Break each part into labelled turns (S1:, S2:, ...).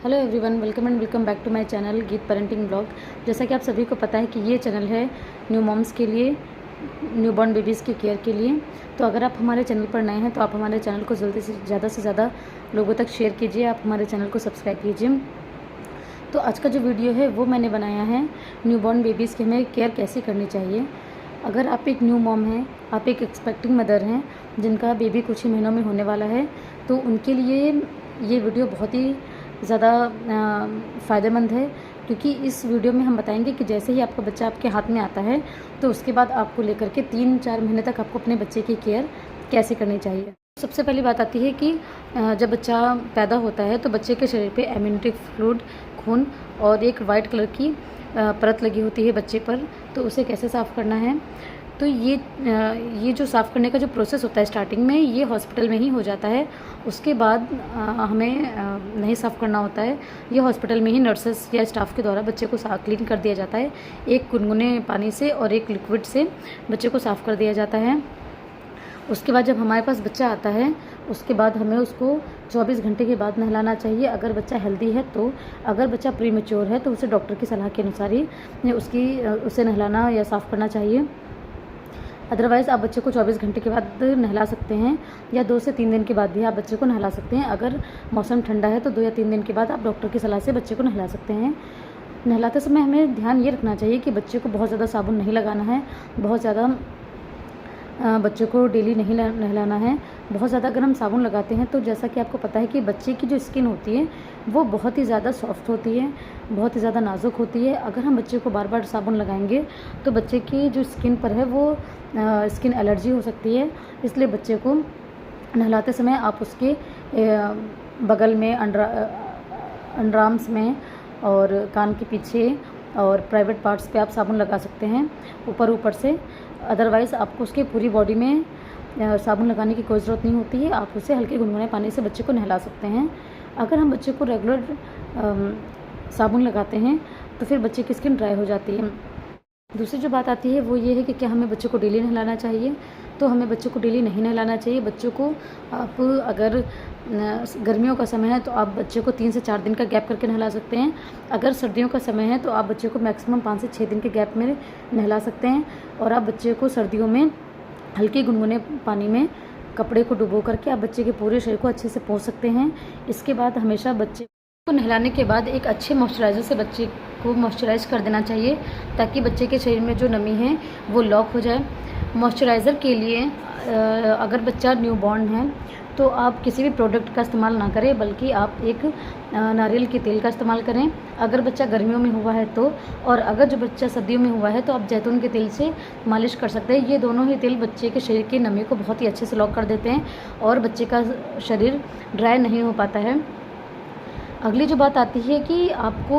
S1: Hello everyone, welcome and welcome back to my channel Geet parenting blog. जैसा कि आप सभी को पता है कि ये चैनल है न्यू मॉम्स के लिए, न्यू बॉर्न बेबीज़ की केयर के लिए। तो अगर आप हमारे चैनल पर नए हैं तो आप हमारे चैनल को जल्दी से ज़्यादा लोगों तक शेयर कीजिए, आप हमारे चैनल को सब्सक्राइब कीजिए। तो आज का जो वीडियो है वो मैंने बनाया है न्यू बॉर्न बेबीज़ की हमें केयर कैसे करनी चाहिए। अगर आप एक न्यू मॉम हैं, आप एक एक्सपेक्टिंग मदर हैं जिनका बेबी कुछ ही महीनों में होने वाला है, तो उनके लिए ये वीडियो बहुत ही ज़्यादा फ़ायदेमंद है, क्योंकि इस वीडियो में हम बताएंगे कि जैसे ही आपका बच्चा आपके हाथ में आता है तो उसके बाद आपको लेकर के 3-4 महीने तक आपको अपने बच्चे की केयर कैसे करनी चाहिए। सबसे पहली बात आती है कि जब बच्चा पैदा होता है तो बच्चे के शरीर पे इम्यूनिटी फ्लूइड, खून और एक वाइट कलर की परत लगी होती है बच्चे पर, तो उसे कैसे साफ़ करना है। तो ये जो साफ़ करने का जो प्रोसेस होता है स्टार्टिंग में, ये हॉस्पिटल में ही हो जाता है। उसके बाद हमें नहीं साफ़ करना होता है, ये हॉस्पिटल में ही नर्सेस या स्टाफ के द्वारा बच्चे को साफ़ क्लीन कर दिया जाता है। एक गुनगुने पानी से और एक लिक्विड से बच्चे को साफ़ कर दिया जाता है। उसके बाद जब हमारे पास बच्चा आता है उसके बाद हमें उसको 24 घंटे के बाद नहलाना चाहिए, अगर बच्चा हेल्दी है तो। अगर बच्चा प्रीमेच्योर है तो उसे डॉक्टर की सलाह के अनुसार ही उसे नहलाना या साफ़ करना चाहिए। अदरवाइज़ आप बच्चे को 24 घंटे के बाद नहला सकते हैं, या 2 से 3 दिन के बाद भी आप बच्चे को नहला सकते हैं। अगर मौसम ठंडा है तो 2 या 3 दिन के बाद आप डॉक्टर की सलाह से बच्चे को नहला सकते हैं। नहलाते समय हमें ध्यान ये रखना चाहिए कि बच्चे को बहुत ज़्यादा साबुन नहीं लगाना है, बहुत ज़्यादा बच्चे को डेली नहीं नहलाना है। बहुत ज़्यादा अगर हम साबुन लगाते हैं तो जैसा कि आपको पता है कि बच्चे की जो स्किन होती है वो बहुत ही ज़्यादा सॉफ्ट होती है, बहुत ही ज़्यादा नाजुक होती है। अगर हम बच्चे को बार बार साबुन लगाएंगे तो बच्चे की जो स्किन पर है वो स्किन एलर्जी हो सकती है। इसलिए बच्चे को नहलाते समय आप उसके बगल में, अंडर आर्म्स में और कान के पीछे और प्राइवेट पार्ट्स पे आप साबुन लगा सकते हैं ऊपर से। अदरवाइज़ आपको उसके पूरी बॉडी में साबुन लगाने की कोई ज़रूरत नहीं होती है, आप उसे हल्के गुनगुने पानी से बच्चे को नहला सकते हैं। अगर हम बच्चे को रेगुलर साबुन लगाते हैं तो फिर बच्चे की स्किन ड्राई हो जाती है। दूसरी जो बात आती है वो ये है कि क्या हमें बच्चे को डेली नहलाना चाहिए। तो हमें बच्चों को डेली नहीं नहलाना चाहिए। बच्चों को आप अगर गर्मियों का समय है तो आप बच्चे को 3 से 4 दिन का गैप करके नहला सकते हैं। अगर सर्दियों का समय है तो आप बच्चे को मैक्सिमम 5 से 6 दिन के गैप में नहला सकते हैं। और आप बच्चे को सर्दियों में हल्के गुनगुने पानी में कपड़े को डुबो करके आप बच्चे के पूरे शरीर को अच्छे से पोंछ सकते हैं। इसके बाद हमेशा बच्चे को नहलाने के बाद एक अच्छे मॉइस्चराइज़र से बच्चे को मॉइस्चराइज़ कर देना चाहिए, ताकि बच्चे के शरीर में जो नमी है वो लॉक हो जाए। मॉइस्चराइज़र के लिए अगर बच्चा न्यू बॉर्न है तो आप किसी भी प्रोडक्ट का इस्तेमाल ना करें, बल्कि आप एक नारियल के तेल का इस्तेमाल करें अगर बच्चा गर्मियों में हुआ है तो। और अगर जो बच्चा सर्दियों में हुआ है तो आप जैतून के तेल से मालिश कर सकते हैं। ये दोनों ही तेल बच्चे के शरीर की नमी को बहुत ही अच्छे से लॉक कर देते हैं और बच्चे का शरीर ड्राई नहीं हो पाता है। अगली जो बात आती है कि आपको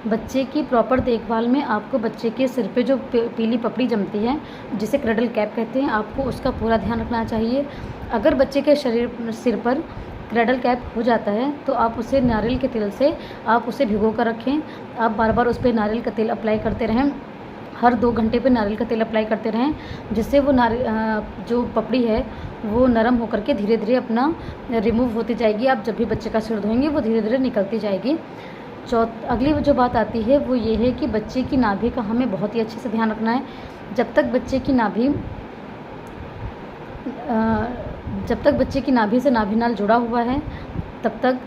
S1: बच्चे की प्रॉपर देखभाल में आपको बच्चे के सिर पे जो पीली पपड़ी जमती है, जिसे क्रैडल कैप कहते हैं, आपको उसका पूरा ध्यान रखना चाहिए। अगर बच्चे के सिर पर क्रैडल कैप हो जाता है तो आप उसे नारियल के तेल से आप उसे भिगो कर रखें। आप बार बार उस पर नारियल का तेल अप्लाई करते रहें, हर 2 घंटे पे नारियल का तेल अप्लाई करते रहें, जिससे वो जो पपड़ी है वो नरम होकर के धीरे धीरे अपना रिमूव होती जाएगी। आप जब भी बच्चे का सिर धोएंगे वो धीरे धीरे निकलती जाएगी। अगली जो बात आती है वो ये है कि बच्चे की नाभि का हमें बहुत ही अच्छे से ध्यान रखना है। जब तक बच्चे की नाभि से नाभिनाल जुड़ा हुआ है तब तक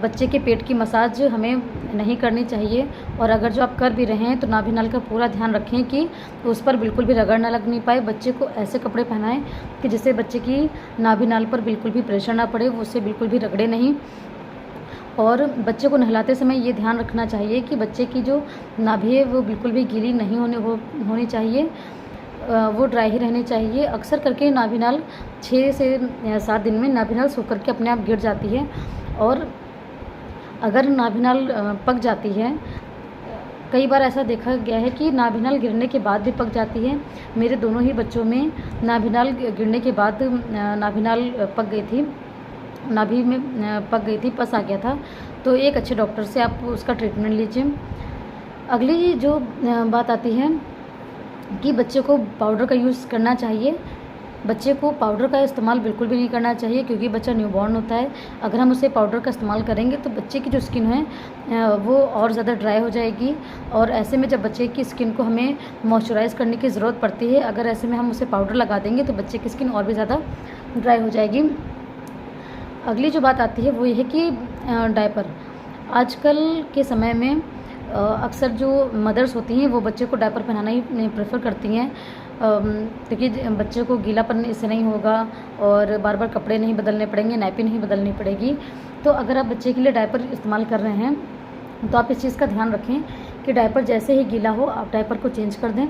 S1: बच्चे के पेट की मसाज हमें नहीं करनी चाहिए। और अगर जो आप कर भी रहे हैं तो नाभिनाल का पूरा ध्यान रखें कि उस पर बिल्कुल भी रगड़ ना लगनी पाए। बच्चे को ऐसे कपड़े पहनाएं कि जिससे बच्चे की नाभिनाल पर बिल्कुल भी प्रेशर ना पड़े, वो उसे बिल्कुल भी रगड़े नहीं। और बच्चे को नहलाते समय ये ध्यान रखना चाहिए कि बच्चे की जो नाभि है वो बिल्कुल भी गीली नहीं होनी चाहिए, वो ड्राई ही रहनी चाहिए। अक्सर करके नाभिनाल 6 से 7 दिन में नाभिनाल सूख करके अपने आप गिर जाती है। और अगर नाभिनाल पक जाती है, कई बार ऐसा देखा गया है कि नाभिनाल गिरने के बाद भी पक जाती है। मेरे दोनों ही बच्चों में नाभिनाल गिरने के बाद नाभिनाल पक गई थी, नाभि में पक गई थी, पस आ गया था। तो एक अच्छे डॉक्टर से आप उसका ट्रीटमेंट लीजिए। अगली जो बात आती है कि बच्चे को पाउडर का यूज़ करना चाहिए बच्चे को पाउडर का इस्तेमाल बिल्कुल भी नहीं करना चाहिए, क्योंकि बच्चा न्यूबॉर्न होता है। अगर हम उसे पाउडर का इस्तेमाल करेंगे तो बच्चे की जो स्किन है वो और ज़्यादा ड्राई हो जाएगी, और ऐसे में जब बच्चे की स्किन को हमें मॉइस्चराइज़ करने की ज़रूरत पड़ती है, अगर ऐसे में हम उसे पाउडर लगा देंगे तो बच्चे की स्किन और भी ज़्यादा ड्राई हो जाएगी। अगली जो बात आती है वो ये है कि डायपर। आजकल के समय में अक्सर जो मदर्स होती हैं वो बच्चे को डायपर पहनाना ही प्रेफर करती हैं, क्योंकि बच्चे को गीलापन इससे नहीं होगा और बार बार कपड़े नहीं बदलने पड़ेंगे, नैपी नहीं बदलनी पड़ेगी। तो अगर आप बच्चे के लिए डायपर इस्तेमाल कर रहे हैं तो आप इस चीज़ का ध्यान रखें कि डायपर जैसे ही गीला हो आप डायपर को चेंज कर दें।